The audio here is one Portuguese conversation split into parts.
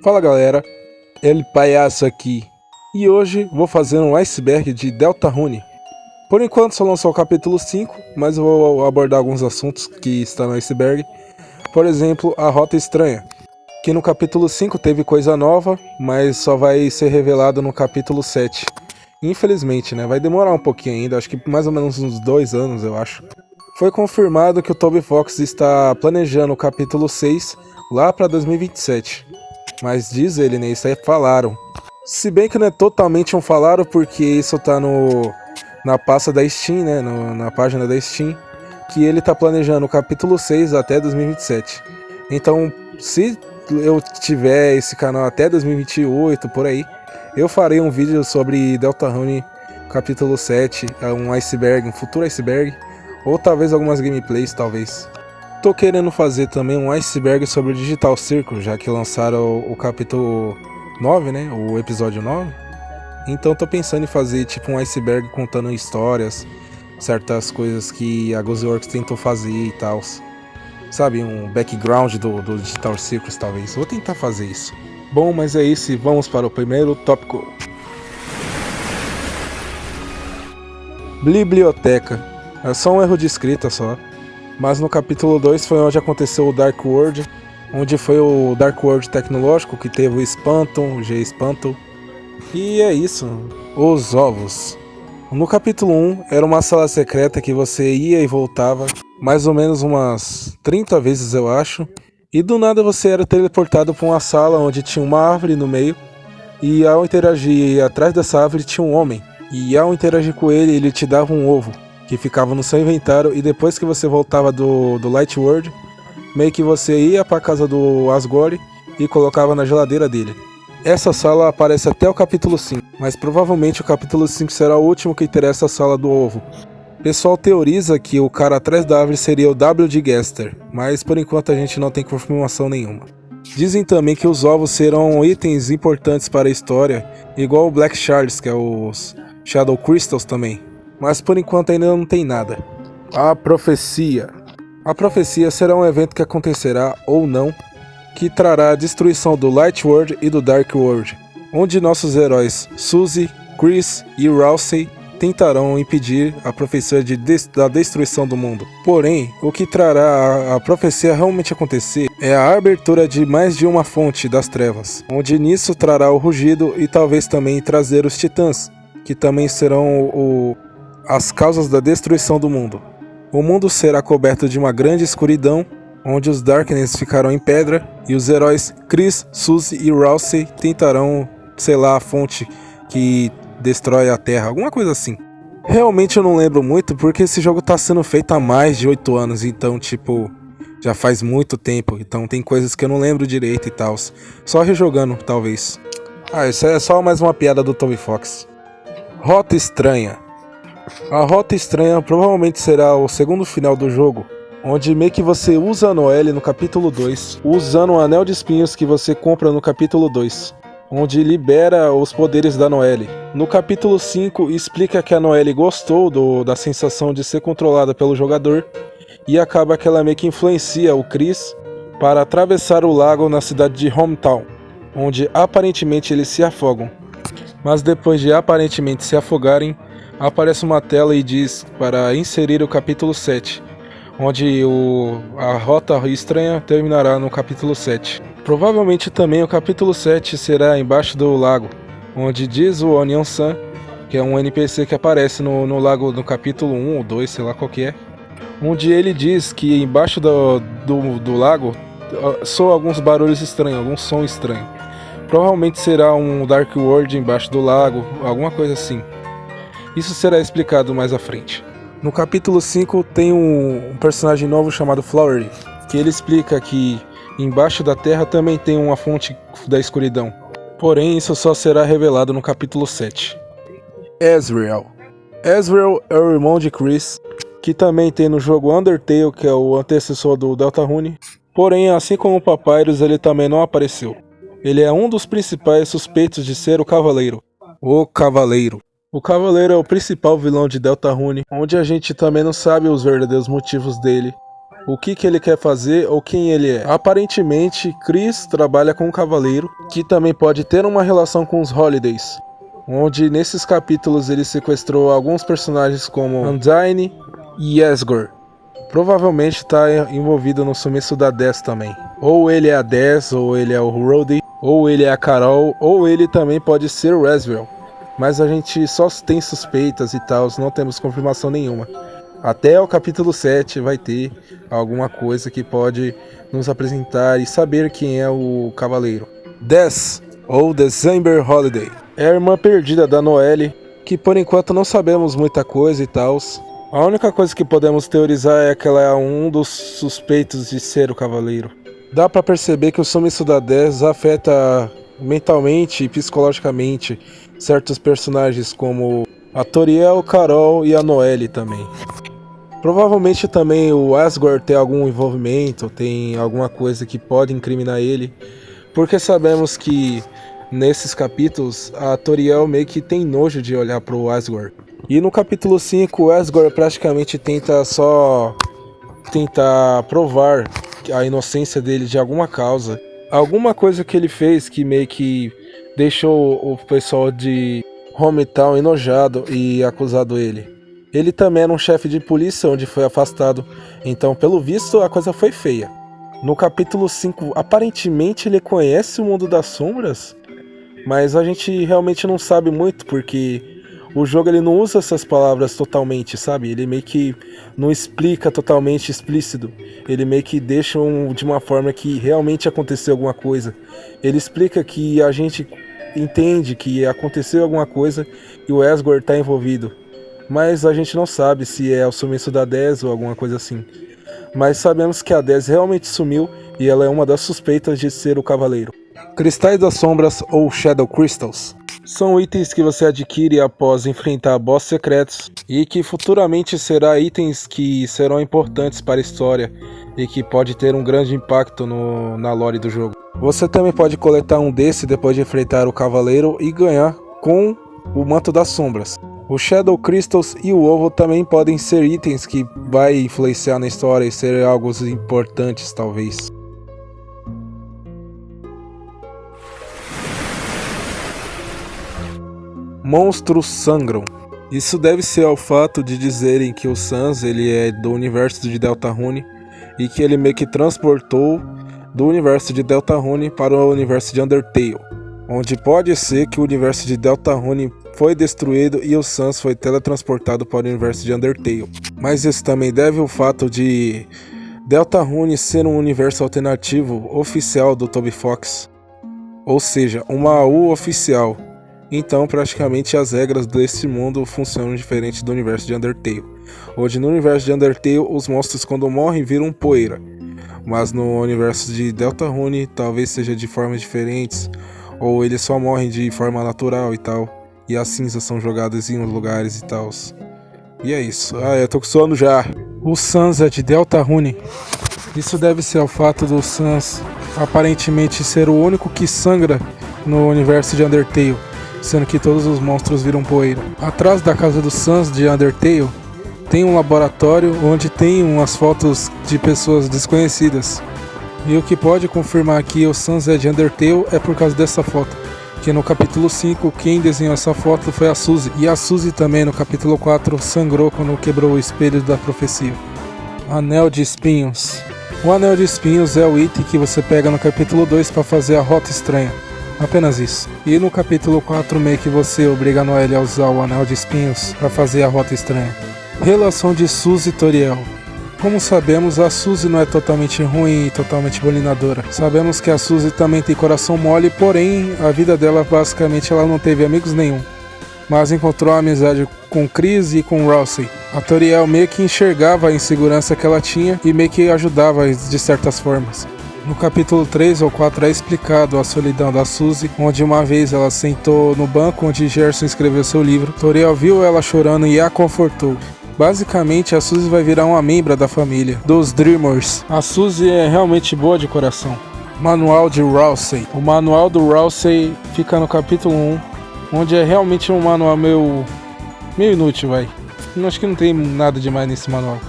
Fala galera, El Palhaço aqui, e hoje vou fazer um iceberg de Deltarune. Por enquanto só lançou o capítulo 5, mas eu vou abordar alguns assuntos que estão no iceberg. Por exemplo, a Rota Estranha, que no capítulo 5 teve coisa nova, mas só vai ser revelado no capítulo 7. Infelizmente, né? Vai demorar um pouquinho ainda, acho que mais ou menos uns 2 anos, eu acho. Foi confirmado que o Toby Fox está planejando o capítulo 6 lá para 2027. Mas diz ele, né? Isso aí falaram. Se bem que não é totalmente um falaram, porque isso tá na pasta da Steam, né? Na página da Steam. Que ele tá planejando o capítulo 6 até 2027. Então, se eu tiver esse canal até 2028, por aí, eu farei um vídeo sobre Deltarune capítulo 7, um iceberg, um futuro iceberg. Ou talvez algumas gameplays, talvez. Tô querendo fazer também um iceberg sobre o Digital Circle, já que lançaram o capítulo 9, né? O episódio 9. Então tô pensando em fazer tipo um iceberg contando histórias, certas coisas que a Ghostworks tentou fazer e tal. Sabe, um background do Digital Circles talvez. Vou tentar fazer isso. Bom, mas é isso e vamos para o primeiro tópico. Biblioteca. É só um erro de escrita só. Mas no capítulo 2 foi onde aconteceu o Dark World, onde foi o Dark World tecnológico que teve o Espanto, o G-Espanto. E é isso, os ovos. No capítulo 1 era uma sala secreta que você ia e voltava, mais ou menos umas 30 vezes eu acho. E do nada você era teleportado para uma sala onde tinha uma árvore no meio. E ao interagir atrás dessa árvore tinha um homem. E ao interagir com ele, ele te dava um ovo que ficava no seu inventário, e depois que você voltava do Light World, meio que você ia para casa do Asgore e colocava na geladeira dele. Essa sala aparece até o capítulo 5, mas provavelmente o capítulo 5 será o último que interessa a sala do ovo. O pessoal teoriza que o cara atrás da árvore seria o W.D. Gaster, mas por enquanto a gente não tem confirmação nenhuma. Dizem também que os ovos serão itens importantes para a história, igual o Black Shards, que é os Shadow Crystals também. Mas por enquanto ainda não tem nada. A profecia. A profecia será um evento que acontecerá, ou não, que trará a destruição do Light World e do Dark World, onde nossos heróis Suzy, Chris e Rousey tentarão impedir a profecia da destruição do mundo. Porém, o que trará a profecia realmente acontecer é a abertura de mais de uma fonte das trevas, onde nisso trará o rugido e talvez também trazer os titãs, que também serão as causas da destruição do mundo. O mundo será coberto de uma grande escuridão, onde os Darkness ficarão em pedra, e os heróis Chris, Suzy e Rousey tentarão selar a fonte que destrói a Terra, alguma coisa assim. Realmente eu não lembro muito, porque esse jogo tá sendo feito há mais de 8 anos, então tipo, já faz muito tempo, então tem coisas que eu não lembro direito e tal. Só rejogando, talvez. Isso é só mais uma piada do Toby Fox. Rota Estranha. A Rota Estranha provavelmente será o segundo final do jogo, onde meio que você usa a Noelle no capítulo 2, usando o anel de espinhos que você compra no capítulo 2, onde libera os poderes da Noelle. No capítulo 5 explica que a Noelle gostou da sensação de ser controlada pelo jogador, e acaba que ela meio que influencia o Chris para atravessar o lago na cidade de Hometown, onde aparentemente eles se afogam. Mas depois de aparentemente se afogarem, aparece uma tela e diz para inserir o capítulo 7, onde a Rota Estranha terminará no capítulo 7. Provavelmente também o capítulo 7 será embaixo do lago, onde diz o Onion-san, que é um NPC que aparece no lago no capítulo 1 ou 2, sei lá qual que é, onde ele diz que embaixo do lago soam alguns barulhos estranhos, algum som estranho. Provavelmente será um Dark World embaixo do lago, alguma coisa assim. Isso será explicado mais à frente. No capítulo 5 tem um personagem novo chamado Flowery, que ele explica que embaixo da terra também tem uma fonte da escuridão. Porém, isso só será revelado no capítulo 7. Ezreal. Ezreal é o irmão de Chris, que também tem no jogo Undertale, que é o antecessor do Deltarune. Porém, assim como o Papyrus, ele também não apareceu. Ele é um dos principais suspeitos de ser o Cavaleiro. O Cavaleiro. O Cavaleiro é o principal vilão de Deltarune, onde a gente também não sabe os verdadeiros motivos dele. o que ele quer fazer ou quem ele é. Aparentemente, Chris trabalha com um cavaleiro que também pode ter uma relação com os Holidays, onde nesses capítulos ele sequestrou alguns personagens como Undyne e Asgore. Provavelmente está envolvido no sumiço da Dez também. Ou ele é a Dez, ou ele é o Rhodey, ou ele é a Carol, ou ele também pode ser o Razriel. Mas a gente só tem suspeitas e tal, não temos confirmação nenhuma. Até o capítulo 7 vai ter alguma coisa que pode nos apresentar e saber quem é o cavaleiro. Dez, ou December Holiday, é a irmã perdida da Noelle, que por enquanto não sabemos muita coisa e tal. A única coisa que podemos teorizar é que ela é um dos suspeitos de ser o cavaleiro. Dá pra perceber que o sumiço da Dez afeta mentalmente e psicologicamente certos personagens como a Toriel, Carol e a Noelle também. Provavelmente também o Asgore tem algum envolvimento, tem alguma coisa que pode incriminar ele, porque sabemos que nesses capítulos a Toriel meio que tem nojo de olhar pro Asgore. E no capítulo 5 o Asgore praticamente tenta provar a inocência dele de alguma causa. Alguma coisa que ele fez que meio que deixou o pessoal de Hometown enojado e acusado ele. Ele também era um chefe de polícia onde foi afastado, então pelo visto a coisa foi feia. No capítulo 5, aparentemente ele conhece o mundo das sombras, mas a gente realmente não sabe muito porque o jogo ele não usa essas palavras totalmente, sabe? Ele meio que não explica totalmente explícito. Ele meio que deixa de uma forma que realmente aconteceu alguma coisa. Ele explica que a gente entende que aconteceu alguma coisa e o Asgore está envolvido. Mas a gente não sabe se é o sumiço da Dez ou alguma coisa assim. Mas sabemos que a Dez realmente sumiu e ela é uma das suspeitas de ser o cavaleiro. Cristais das Sombras ou Shadow Crystals são itens que você adquire após enfrentar boss secretos e que futuramente serão itens que serão importantes para a história e que pode ter um grande impacto na lore do jogo. Você também pode coletar um desse depois de enfrentar o cavaleiro e ganhar com o Manto das Sombras. O Shadow Crystals e o Ovo também podem ser itens que vai influenciar na história e ser algo importantes talvez. Monstros sangram. Isso deve ser ao fato de dizerem que o Sans ele é do universo de Deltarune e que ele meio que transportou do universo de Deltarune para o universo de Undertale, onde pode ser que o universo de Deltarune foi destruído e o Sans foi teletransportado para o universo de Undertale. Mas isso também deve ao fato de Deltarune ser um universo alternativo oficial do Toby Fox, ou seja, uma AU oficial. Então praticamente as regras desse mundo funcionam diferente do universo de Undertale, onde no universo de Undertale os monstros quando morrem viram poeira, mas no universo de Deltarune talvez seja de formas diferentes, ou eles só morrem de forma natural e tal, e as cinzas são jogadas em uns lugares e tal. E é isso. Eu tô com sono já. O Sans é de Deltarune. Isso deve ser ao fato do Sans aparentemente ser o único que sangra no universo de Undertale, sendo que todos os monstros viram poeira. Atrás da casa do Sans de Undertale tem um laboratório onde tem umas fotos de pessoas desconhecidas. E o que pode confirmar que o Sans é de Undertale é por causa dessa foto, que no capítulo 5 quem desenhou essa foto foi a Suzy, e a Suzy também no capítulo 4 sangrou quando quebrou o espelho da profecia. Anel de Espinhos. O Anel de Espinhos é o item que você pega no capítulo 2 para fazer a Rota Estranha. Apenas isso. E no capítulo 4 meio que você obriga a Noelle a usar o Anel de Espinhos para fazer a Rota Estranha. Relação de Suzy e Toriel. Como sabemos, a Suzy não é totalmente ruim e totalmente bolinadora. Sabemos que a Suzy também tem coração mole, porém a vida dela basicamente ela não teve amigos nenhum, mas encontrou a amizade com Chris e com Rousey. A Toriel meio que enxergava a insegurança que ela tinha e meio que ajudava de certas formas. No capítulo 3 ou 4 é explicado a solidão da Suzy, onde uma vez ela sentou no banco onde Gerson escreveu seu livro. Toriel viu ela chorando e a confortou. Basicamente, a Suzy vai virar uma membra da família dos Dreamers. A Suzy é realmente boa de coração. Manual de Rousey. O manual do Rousey fica no capítulo 1, onde é realmente um manual meio inútil, vai. Acho que não tem nada demais nesse manual.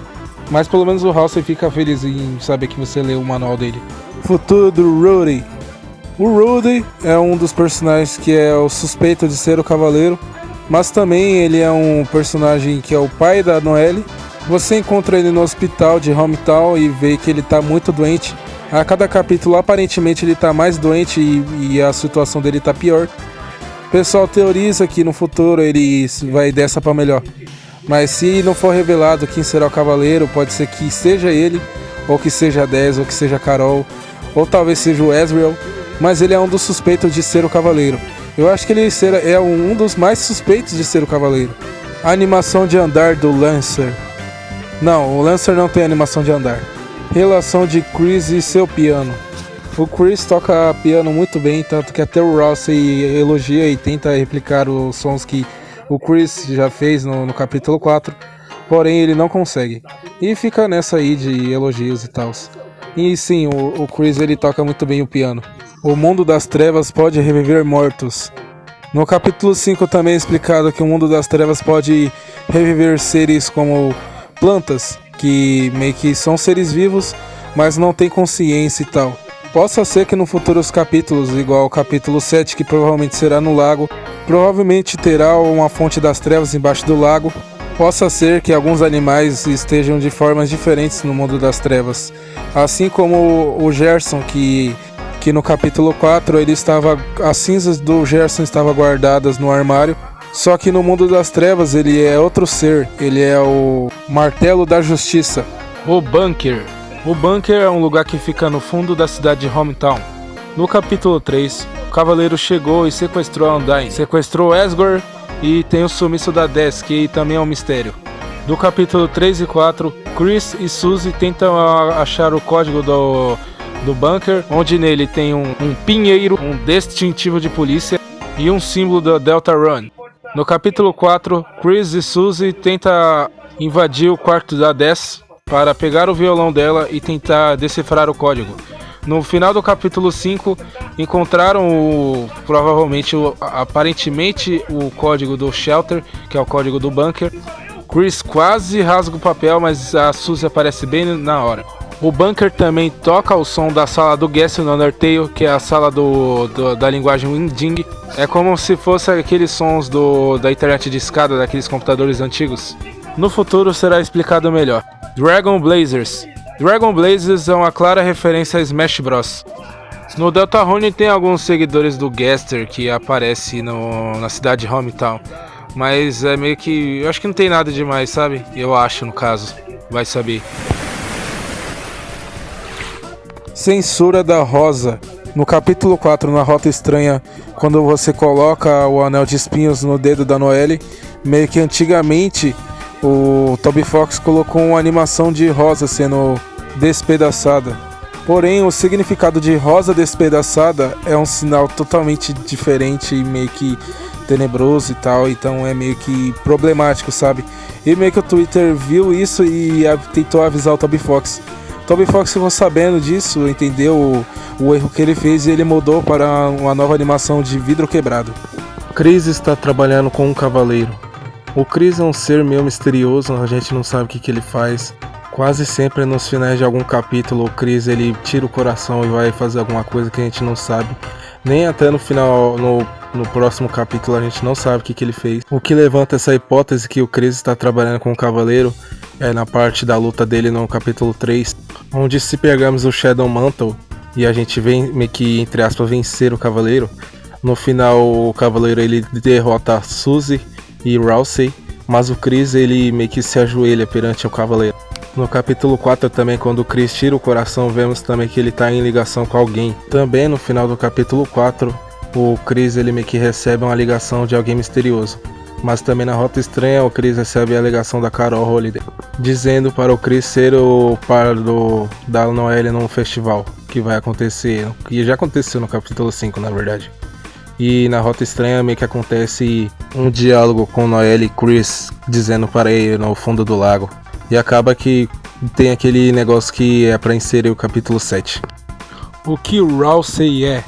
Mas pelo menos o Halsey fica feliz em saber que você leu o manual dele. Futuro do Rudy. O Rudy é um dos personagens que é o suspeito de ser o Cavaleiro, mas também ele é um personagem que é o pai da Noelle. Você encontra ele no hospital de Hometown e vê que ele tá muito doente. A cada capítulo aparentemente ele tá mais doente e a situação dele tá pior. O pessoal teoriza que no futuro ele vai dessa pra melhor. Mas se não for revelado quem será o Cavaleiro, pode ser que seja ele, ou que seja a Dez, ou que seja a Carol, ou talvez seja o Ezreal. Mas ele é um dos suspeitos de ser o Cavaleiro. Eu acho que ele é um dos mais suspeitos de ser o Cavaleiro. A animação de andar do Lancer. Não, o Lancer não tem animação de andar. Relação de Chris e seu piano. O Chris toca piano muito bem, tanto que até o Rousey elogia e tenta replicar os sons que o Chris já fez no capítulo 4, porém ele não consegue. E fica nessa aí de elogios e tal. E sim, o Chris ele toca muito bem o piano. O mundo das trevas pode reviver mortos. No capítulo 5 também é explicado que o mundo das trevas pode reviver seres como plantas, que meio que são seres vivos, mas não tem consciência e tal. Possa ser que no futuros capítulos, igual o capítulo 7, que provavelmente será no lago, provavelmente terá uma fonte das trevas embaixo do lago. Possa ser que alguns animais estejam de formas diferentes no mundo das trevas. Assim como o Gerson, que no capítulo 4 as cinzas do Gerson estavam guardadas no armário. Só que no mundo das trevas ele é outro ser, ele é o Martelo da Justiça. O Bunker. O Bunker é um lugar que fica no fundo da cidade de Hometown. No capítulo 3, o Cavaleiro chegou e sequestrou a Undyne, sequestrou Asgore e tem o sumiço da Dez, que também é um mistério. No capítulo 3 e 4, Chris e Suzy tentam achar o código do Bunker, onde nele tem um pinheiro, um distintivo de polícia e um símbolo da Deltarune. No capítulo 4, Chris e Suzy tentam invadir o quarto da Dez para pegar o violão dela e tentar decifrar o código. No final do capítulo 5, encontraram aparentemente o código do Shelter, que é o código do Bunker. Chris quase rasga o papel, mas a Suzy aparece bem na hora. O Bunker também toca o som da sala do Guess no Undertale, que é a sala da linguagem Winding. É como se fosse aqueles sons da internet de escada, daqueles computadores antigos. No futuro será explicado melhor. Dragon Blazers. Dragon Blazers é uma clara referência a Smash Bros. No Deltarune tem alguns seguidores do Gaster que aparece na cidade de Hometown. Mas é meio que... eu acho que não tem nada demais, sabe? Eu acho, no caso. Vai saber. Censura da Rosa. No capítulo 4, na Rota Estranha, quando você coloca o anel de espinhos no dedo da Noelle, meio que antigamente o Toby Fox colocou uma animação de rosa sendo despedaçada. Porém, o significado de rosa despedaçada é um sinal totalmente diferente e meio que tenebroso e tal, então é meio que problemático, sabe? E meio que o Twitter viu isso e tentou avisar o Toby Fox. Toby Fox ficou sabendo disso, entendeu o erro que ele fez e ele mudou para uma nova animação de vidro quebrado. Chris está trabalhando com um cavaleiro. O Chris é um ser meio misterioso, a gente não sabe o que ele faz. Quase sempre nos finais de algum capítulo o Chris ele tira o coração e vai fazer alguma coisa que a gente não sabe. Nem até no final, no próximo capítulo a gente não sabe o que ele fez. O que levanta essa hipótese que o Chris está trabalhando com o cavaleiro é na parte da luta dele no capítulo 3, onde se pegamos o Shadow Mantle e a gente vem meio que, entre aspas, vencer o cavaleiro. No final o cavaleiro ele derrota a Suzy e Rousey, mas o Chris ele meio que se ajoelha perante o cavaleiro. No capítulo 4 também, quando o Chris tira o coração, vemos também que ele está em ligação com alguém. Também no final do capítulo 4, o Chris ele meio que recebe uma ligação de alguém misterioso. Mas também na Rota Estranha o Chris recebe a ligação da Carol Holiday, dizendo para o Chris ser o par da Noelle num festival que vai acontecer, que já aconteceu no capítulo 5 na verdade. E na Rota Estranha meio que acontece um diálogo com Noelle e Chris dizendo para ele no fundo do lago. E acaba que tem aquele negócio que é para inserir o capítulo 7. O que o Rousey é?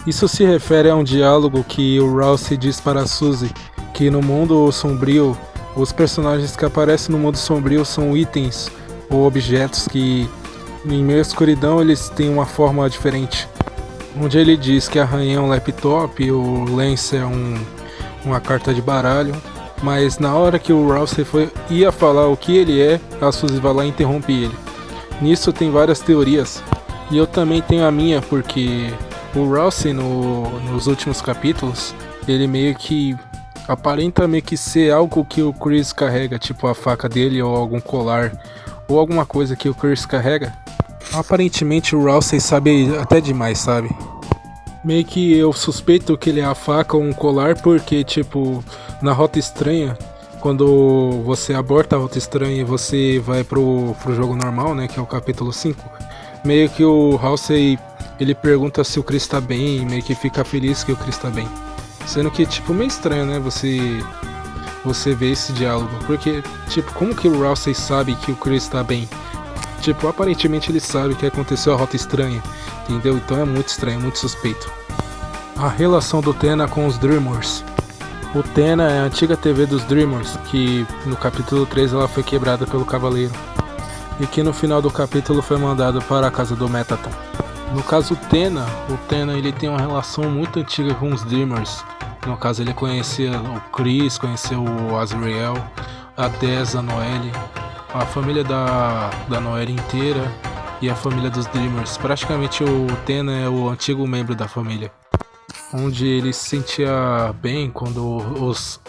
Isso se refere a um diálogo que o Rousey diz para Suzy que no mundo sombrio Os personagens que aparecem no mundo sombrio são itens ou objetos que, em meio à escuridão, eles têm uma forma diferente. Onde ele diz que a rainha é um laptop, o Lance é uma carta de baralho. Mas na hora que o Rousey ia falar o que ele é, a Suzy vai lá e interrompe ele. Nisso tem várias teorias. E eu também tenho a minha, porque o Rousey nos últimos capítulos, ele meio que aparenta meio que ser algo que o Chris carrega, tipo a faca dele ou algum colar, ou alguma coisa que o Chris carrega. Aparentemente o Rousey sabe até demais, sabe? Meio que eu suspeito que ele é a faca ou um colar porque, tipo, na Rota Estranha, quando você aborta a Rota Estranha e você vai pro jogo normal, né, que é o capítulo 5, meio que o Rousey, ele pergunta se o Chris tá bem e meio que fica feliz que o Chris tá bem. Sendo que, tipo, meio estranho, né, você vê esse diálogo, porque, tipo, como que o Rousey sabe que o Chris tá bem? Tipo, aparentemente ele sabe que aconteceu a Rota Estranha, entendeu? Então é muito estranho, muito suspeito. A relação do Tena com os Dreamers. O Tena é a antiga TV dos Dreamers, que no capítulo 3 ela foi quebrada pelo Cavaleiro. E que no final do capítulo foi mandado para a casa do Metaton. No caso o Tena ele tem uma relação muito antiga com os Dreamers. No caso ele conhecia o Chris, conheceu o Azrael, a Dez, a Noelle, a família da Noelle inteira e a família dos Dreamers. Praticamente o Tena é o antigo membro da família, onde ele se sentia bem quando os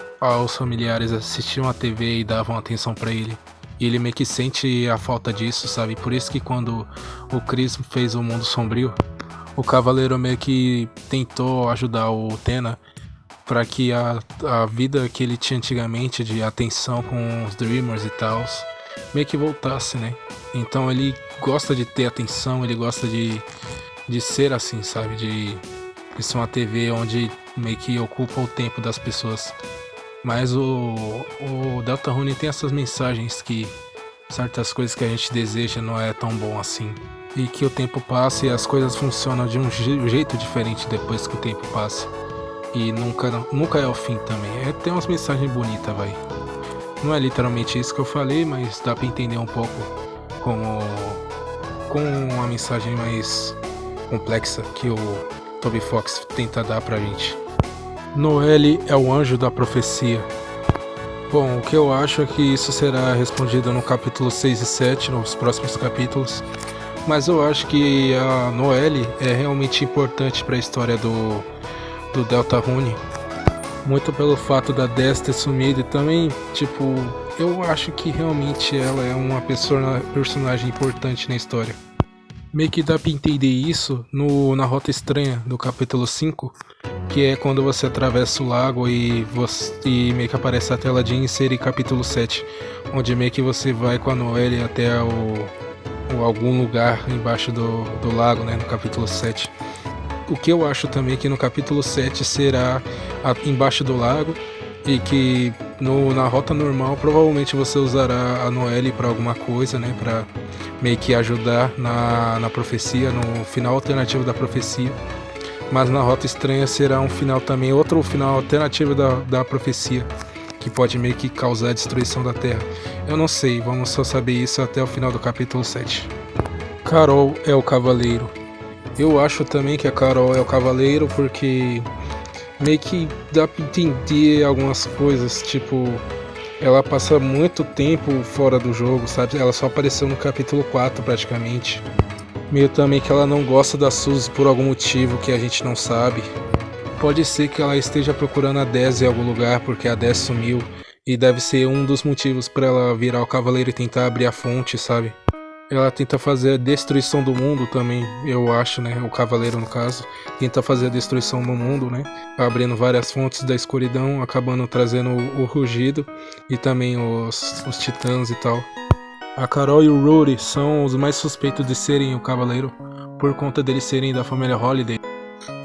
familiares assistiam a TV e davam atenção pra ele. E ele meio que sente a falta disso, sabe? Por isso que quando o Chris fez o Mundo Sombrio, o Cavaleiro meio que tentou ajudar o Tena para que a vida que ele tinha antigamente de atenção com os Dreamers e tal meio que voltasse, né? Então ele gosta de ter atenção, ele gosta de ser assim, sabe? De ser uma TV onde meio que ocupa o tempo das pessoas. Mas o Deltarune tem essas mensagens que certas coisas que a gente deseja não é tão bom assim. E que o tempo passa e as coisas funcionam de um jeito diferente depois que o tempo passa. E nunca é o fim também. Tem umas mensagens bonitas, vai. Não é literalmente isso que eu falei, mas dá pra entender um pouco com uma mensagem mais complexa que o Toby Fox tenta dar pra gente. Noelle é o anjo da profecia. Bom, o que eu acho é que isso será respondido no capítulo 6 e 7, nos próximos capítulos. Mas eu acho que a Noelle é realmente importante para a história do Deltarune. Muito pelo fato da Dez ter sumido e também, tipo, eu acho que realmente ela é uma personagem importante na história. Meio que dá pra entender isso na Rota Estranha, do capítulo 5, que é quando você atravessa o lago e meio que aparece a tela de inserir capítulo 7, onde meio que você vai com a Noelle até algum lugar embaixo do lago, né, no capítulo 7. O que eu acho também que no capítulo 7 será embaixo do lago e que na rota normal provavelmente você usará a Noelle para alguma coisa, né, para meio que ajudar na profecia, no final alternativo da profecia. Mas na Rota Estranha será um final também, outro final alternativo da profecia, que pode meio que causar a destruição da Terra. Eu não sei, vamos só saber isso até o final do capítulo 7. Carol é o Cavaleiro. Eu acho também que a Carol é o Cavaleiro porque meio que dá pra entender algumas coisas, tipo, ela passa muito tempo fora do jogo, sabe? Ela só apareceu no capítulo 4 praticamente. Meio também que ela não gosta da Suzy por algum motivo que a gente não sabe. Pode ser que ela esteja procurando a Dez em algum lugar porque a Dez sumiu e deve ser um dos motivos para ela virar o Cavaleiro e tentar abrir a fonte, sabe? Ela tenta fazer a destruição do mundo também, eu acho, né? O Cavaleiro, no caso, tenta fazer a destruição do mundo, né? Abrindo várias fontes da escuridão, acabando trazendo o rugido e também os titãs e tal. A Carol e o Rudy são os mais suspeitos de serem o Cavaleiro, por conta deles serem da família Holiday.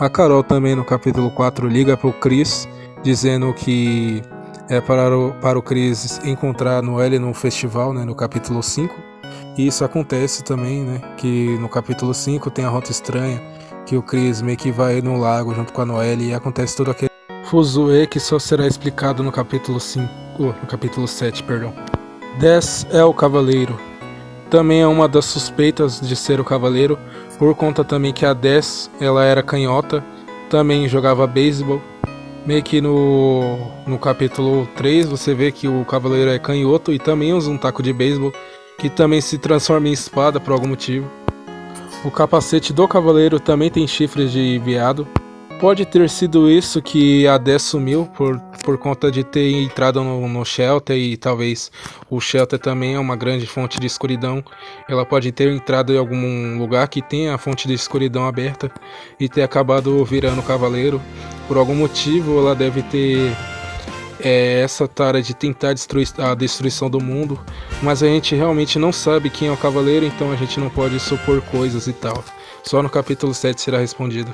A Carol também, no capítulo 4, liga pro Chris, dizendo que é para o Chris encontrar a Noelle no festival, né? No capítulo 5. E isso acontece também, né, que no capítulo 5 tem a Rota Estranha, que o Chris meio que vai no lago junto com a Noelle e acontece todo aquele fuzuê que só será explicado no capítulo 5. no capítulo 7, perdão. Des é o cavaleiro. Também é uma das suspeitas de ser o cavaleiro, por conta também que a Des, ela era canhota, também jogava beisebol. Meio que no capítulo 3 você vê que o cavaleiro é canhoto e também usa um taco de beisebol, que também se transforma em espada por algum motivo. O capacete do cavaleiro também tem chifres de veado. Pode ter sido isso que a Des sumiu por conta de ter entrado no Shelter, e talvez o Shelter também é uma grande fonte de escuridão. Ela pode ter entrado em algum lugar que tenha a fonte de escuridão aberta e ter acabado virando cavaleiro. Por algum motivo ela deve ter essa tara de tentar destruir a destruição do mundo, mas a gente realmente não sabe quem é o cavaleiro, então a gente não pode supor coisas e tal. Só no capítulo 7 será respondido.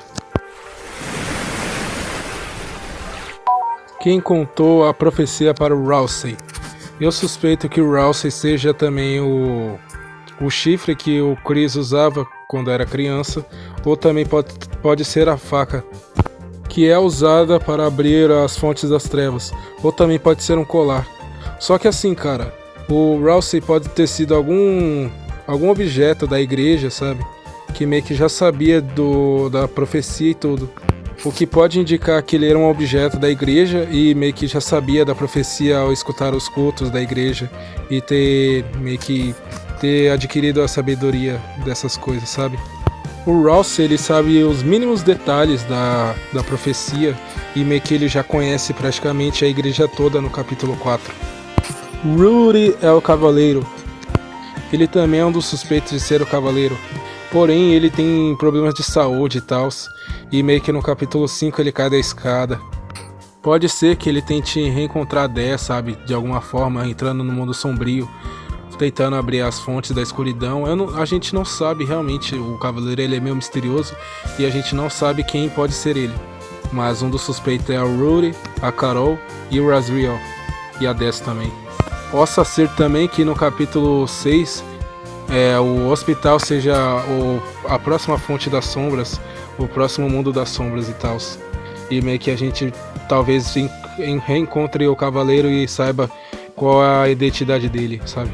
Quem contou a profecia para o Rousey? Eu suspeito que o Rousey seja também o chifre que o Chris usava quando era criança, ou também pode ser a faca que é usada para abrir as fontes das trevas, ou também pode ser um colar. Só que assim, cara, o Rousey pode ter sido algum objeto da igreja, sabe? Que meio que já sabia da profecia e tudo. O que pode indicar que ele era um objeto da igreja e meio que já sabia da profecia ao escutar os cultos da igreja e ter adquirido a sabedoria dessas coisas, sabe? O Rousey, ele sabe os mínimos detalhes da profecia e meio que ele já conhece praticamente a igreja toda no capítulo 4. Rudy é o cavaleiro. Ele também é um dos suspeitos de ser o cavaleiro, porém ele tem problemas de saúde e tal, e meio que no capítulo 5 ele cai da escada. Pode ser que ele tente reencontrar a Des, sabe, de alguma forma, entrando no mundo sombrio, tentando abrir as fontes da escuridão. A gente não sabe realmente, o cavaleiro ele é meio misterioso e a gente não sabe quem pode ser ele. Mas um dos suspeitos é o Rudy, a Carol e o Razriel, e a Des também. Possa ser também que no capítulo 6 o hospital seja a próxima fonte das sombras, o próximo mundo das sombras e tal. E meio que a gente talvez reencontre o cavaleiro e saiba qual é a identidade dele, sabe?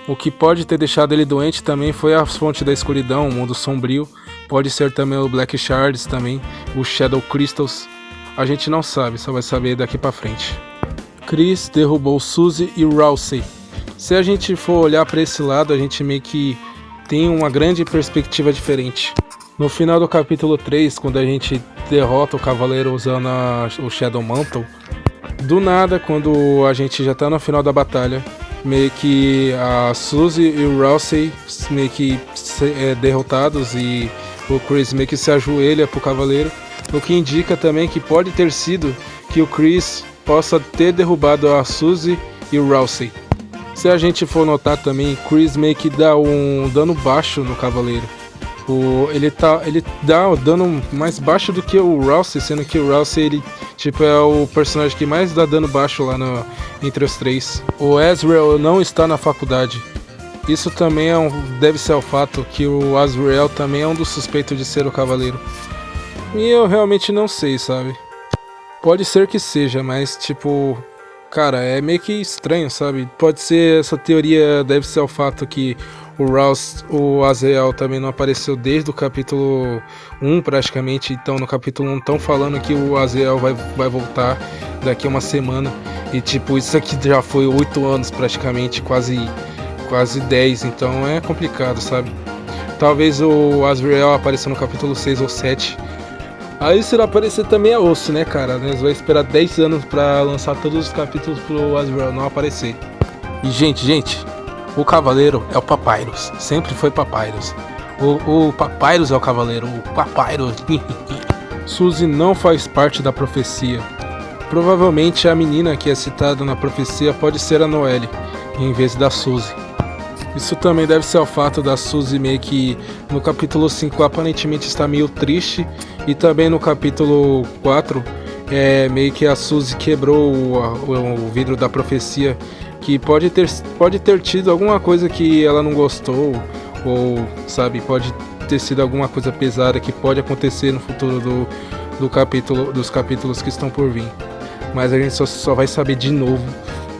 O que pode ter deixado ele doente também foi a fonte da escuridão, o mundo sombrio. Pode ser também o Black Shards também, o Shadow Crystals. A gente não sabe, só vai saber daqui pra frente. Chris derrubou Suzy e Rousey. Se a gente for olhar para esse lado, a gente meio que tem uma grande perspectiva diferente. No final do capítulo 3, quando a gente derrota o cavaleiro usando o Shadow Mantle, do nada, quando a gente já tá no final da batalha, meio que a Suzy e o Rousey meio que derrotados e o Chris meio que se ajoelha pro cavaleiro, o que indica também que pode ter sido que o Chris possa ter derrubado a Suzy e o Rousey. Se a gente for notar também, Chris meio que dá um dano baixo no cavaleiro. Ele dá o dano mais baixo do que o Rousey, sendo que o Rousey ele é o personagem que mais dá dano baixo lá entre os três. O Azrael não está na faculdade. Isso também deve ser o fato que o Azrael também é um dos suspeitos de ser o cavaleiro. E eu realmente não sei, sabe? Pode ser que seja, mas cara, é meio que estranho, sabe? Pode ser, essa teoria deve ser o fato que o Azrael também não apareceu desde o capítulo 1 praticamente. Então no capítulo 1 estão falando que o Azrael vai voltar daqui a uma semana. E isso aqui já foi 8 anos praticamente, quase 10, então é complicado, sabe? Talvez o Azrael apareça no capítulo 6 ou 7. Aí se não aparecer também é osso, né, cara? Nós vamos esperar 10 anos pra lançar todos os capítulos pro Azrael não aparecer. E gente, o cavaleiro é o Papyrus. Sempre foi Papyrus. O Papyrus é o cavaleiro. O Papyrus. Suzy não faz parte da profecia. Provavelmente a menina que é citada na profecia pode ser a Noelle, em vez da Suzy. Isso também deve ser o fato da Suzy meio que no capítulo 5 aparentemente está meio triste. E também no capítulo 4 meio que a Suzy quebrou o vidro da profecia, que pode ter tido alguma coisa que ela não gostou, ou sabe, pode ter sido alguma coisa pesada que pode acontecer no futuro dos capítulos que estão por vir. mas a gente só vai saber de novo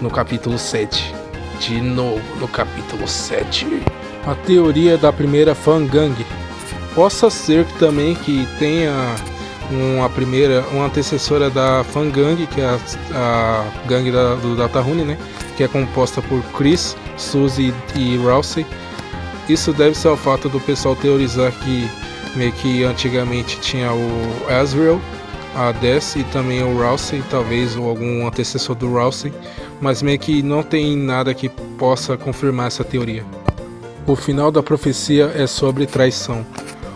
no capítulo 7. De novo no capítulo 7. A teoria da primeira Fangang. Possa ser que também que tenha uma antecessora da Fangang, que é a gangue do Deltarune, né? Que é composta por Chris, Suzy e Rousey. Isso deve ser ao fato do pessoal teorizar que meio que antigamente tinha o Azrael, a Des e também o Rousey, talvez ou algum antecessor do Rousey, mas meio que não tem nada que possa confirmar essa teoria. O final da profecia é sobre traição.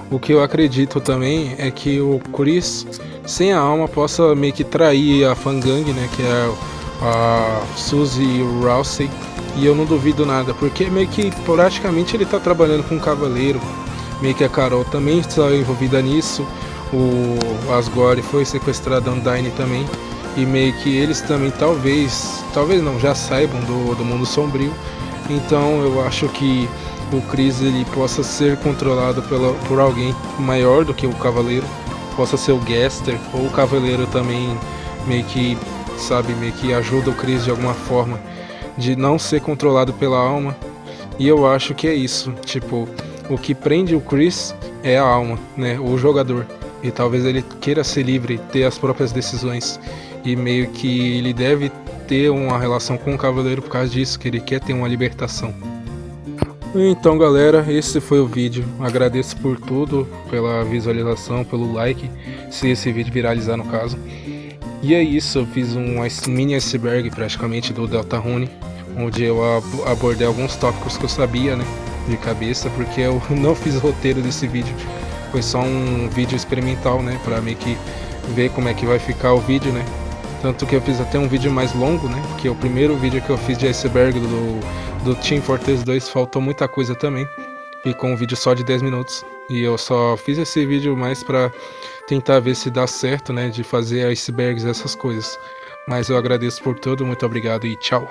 O que eu acredito também é que o Chris, sem a alma, possa meio que trair a Fangang, né, que é a Suzy e o Rousey, e eu não duvido nada, porque meio que praticamente ele tá trabalhando com um cavaleiro, meio que a Carol também está envolvida nisso, o Asgore foi sequestrado, a Undyne também, e meio que eles também talvez não, já saibam do mundo sombrio, então eu acho que o Chris ele possa ser controlado por alguém maior do que o Cavaleiro, possa ser o Gaster, ou o Cavaleiro também meio que, sabe, meio que ajuda o Chris de alguma forma, de não ser controlado pela alma. E eu acho que é isso, tipo, o que prende o Chris é a alma, né, o jogador, e talvez ele queira ser livre, ter as próprias decisões, e meio que ele deve ter uma relação com o Cavaleiro por causa disso, que ele quer ter uma libertação. Então galera, esse foi o vídeo, agradeço por tudo, pela visualização, pelo like, se esse vídeo viralizar no caso. E é isso, eu fiz um mini iceberg praticamente do Deltarune, onde eu abordei alguns tópicos que eu sabia, né, de cabeça, porque eu não fiz o roteiro desse vídeo, foi só um vídeo experimental, né, pra meio que ver como é que vai ficar o vídeo, né. Tanto que eu fiz até um vídeo mais longo, né, porque o primeiro vídeo que eu fiz de iceberg do Team Fortress 2 faltou muita coisa também, e com um vídeo só de 10 minutos, e eu só fiz esse vídeo mais pra tentar ver se dá certo, né, de fazer icebergs e essas coisas. Mas eu agradeço por tudo, muito obrigado e tchau!